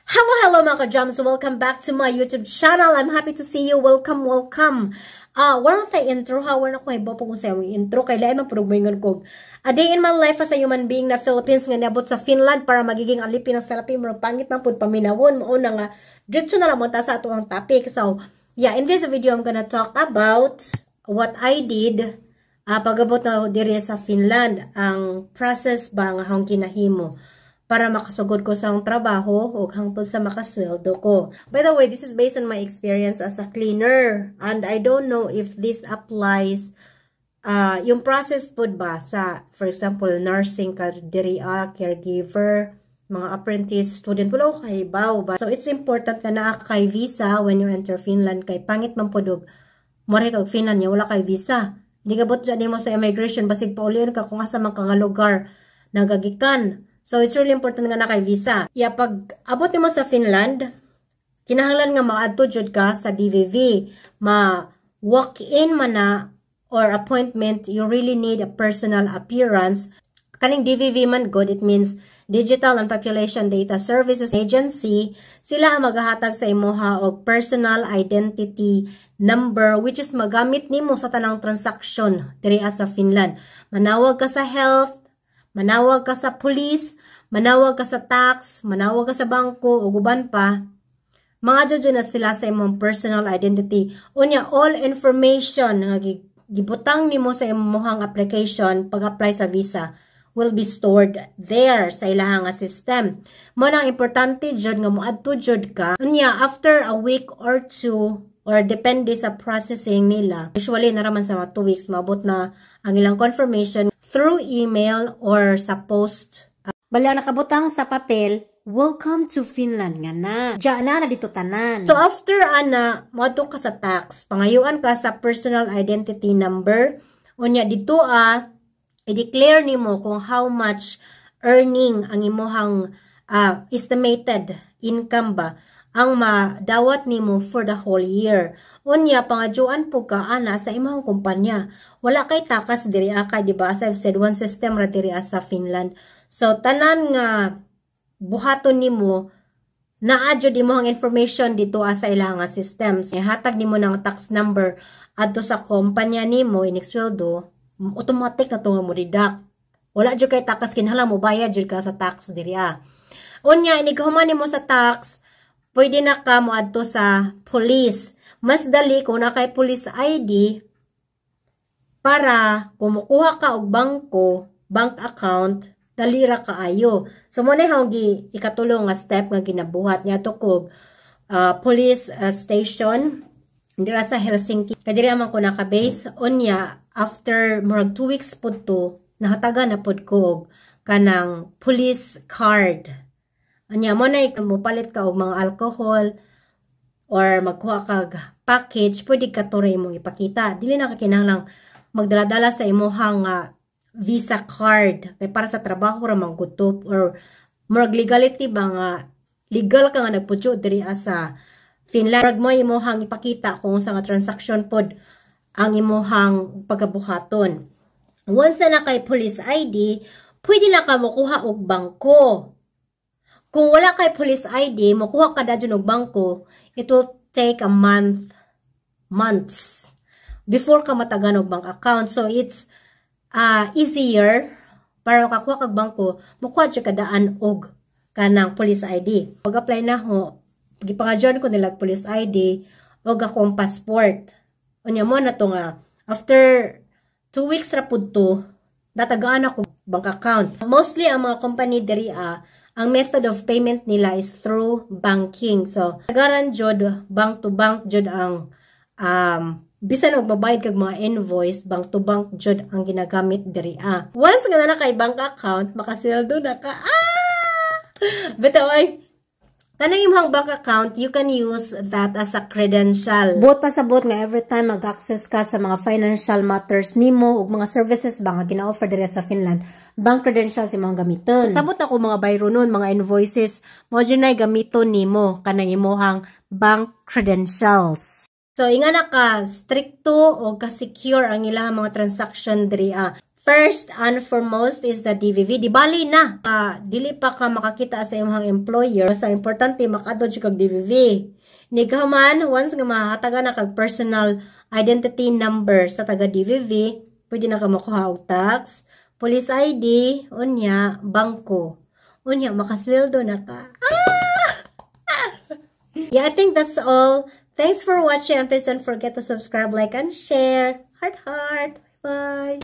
Hello mga ka-jams! Welcome back to my YouTube channel. I'm happy to see you. Welcome. Wala tayo intro ha. Wala ko iba po kung sa'yo intro. Kailangan mapurugmingon ko. A day in my life as a human being na Philippines nga nabot sa Finland para magiging alipin ng salapi. Murag pangit man po paminawon. Mauna nga. Dito na lang ta sa atong topic. So, yeah, in this video, I'm gonna talk about what I did pag-abot na diri sa Finland. Ang process ba nga akong kinahimo para makasugod ko sa trabaho o hangtod sa makasweldo ko. By the way, this is based on my experience as a cleaner. And I don't know if this applies, yung process po ba sa, for example, nursing, caregiver, mga apprentice, student, wala ko kahibaw ba? So, it's important na kay visa when you enter Finland. Kay pangit man po dog, mara kag Finland niya, wala kay visa. Hindi ka bot dyan mo sa immigration, basig paulian ka kung asa man ka nga lugar nagagikan. So, it's really important nga na kay visa. Pag abot mo sa Finland, kinahanglan nga ma-adto jud ka sa DVV. Ma-walk-in man na or appointment, you really need a personal appearance. Kaning DVV man good, it means Digital and Population Data Services Agency. Sila ang maghahatag sa imuha og personal identity number which is magamit nimo sa tanang transaction diri sa Finland. Manawag ka sa health, manawag ka sa police, manawag ka sa tax, manawag ka sa bangko, o guban pa, mga dyan na sila sa imong personal identity. Unya, all information nga gibutang nimo sa imong application pag-apply sa visa will be stored there sa ilahang system. Mo nang importante dyan nga moadto jud ka. Unya, after a week or two, or depende sa processing nila, usually naraman sa mga 2 weeks, maabot na ang ilang confirmation through email or sa post. Bala nakabutang sa papel, welcome to Finland nga na. Diyan na dito tanan. So after ana, moadto ka sa tax, pangayuan ka sa personal identity number. Unya dito i-declare nimo kung how much earning ang imuhang estimated income ba ang madawat nimo for the whole year. Unya, pangadyoan po ka ana sa imong kumpanya. Wala kay takas diri kay di ba? As I've said, one system ra diri sa Finland. So tanan nga buhaton nimo naa-adyo nimo ang information dito sa ilang system. So, ihatag nimo ng tax number adto sa kumpanya nimo iniksweldo, automatic na to nga mo deduct. Wala jud kay takas kinahanglan mo bayad jud ka sa tax diri. Unya, inighuman nimo sa tax, pwede na ka mo adto sa police. Mas dali kung na kay police ID para kumukuha ka og bangko, bank account, dalira kaayo. So mo na yung ikatulong nga step nga ginabuhat niya to ko police station dira sa Helsinki. Kadiri man ko naka-base. Unya, after murag 2 weeks po to, nahatagan na po ko kanang police card. Anya mo na mupalit ka og mga alcohol or magkuha kag package, pwede ka turay mong ipakita. Dili na ka kinahanglang magdala-dala sa imuhang visa card. Kaya para sa trabaho ra manggutop or more legality ba nga legal ka nga nagputyo diri sa Finland. Mo imuhang ipakita kung sa nga transaction pod ang imuhang pagabuhaton. Once na kay police ID, pwede na ka mokuha og bangko. Kung wala kay police ID, makuha ka dadyon og bangko, it will take a months before ka matagan og bank account. So it's easier para makakuha kag bangko, makuha jud kadaan og kanang police ID. Pag-apply na ho, gipangadyon ko nila police ID og akong passport. Unya mo na to nga after 2 weeks ra pud to, datagaan ako bank account. Mostly ang mga company diri ang method of payment nila is through banking. So, nagaran jud bank to bank jud ang bisan og mabayad kag mga invoice, bank to bank jud ang ginagamit diri. Once nga na kay bank account, makasweldo na ka. Bitaw ay kanang imong bank account, you can use that as a credential. Bot pasabot nga every time mag-access ka sa mga financial matters nimo ug mga services ba nga gina-offer diri sa Finland, bank credentials imong gamiton. Sabot ako mga bayro nun, mga invoices, mo dyan gamiton nimo kanang imong bank credentials. So, inga na ka stricto o ka-secure ang ilang mga transaction diri First and foremost is the DVV. Di bali na. Dili pa ka makakita sa imong employer. Basta importante makadod siya kag DVV. Nighaman, once nga mahataga na kag personal identity number sa taga DVV, pwede na ka makuha og tax, police ID, unya, bangko. Unya, makasweldo na ka. Yeah, I think that's all. Thanks for watching and please don't forget to subscribe, like, and share. Heart, heart. Bye.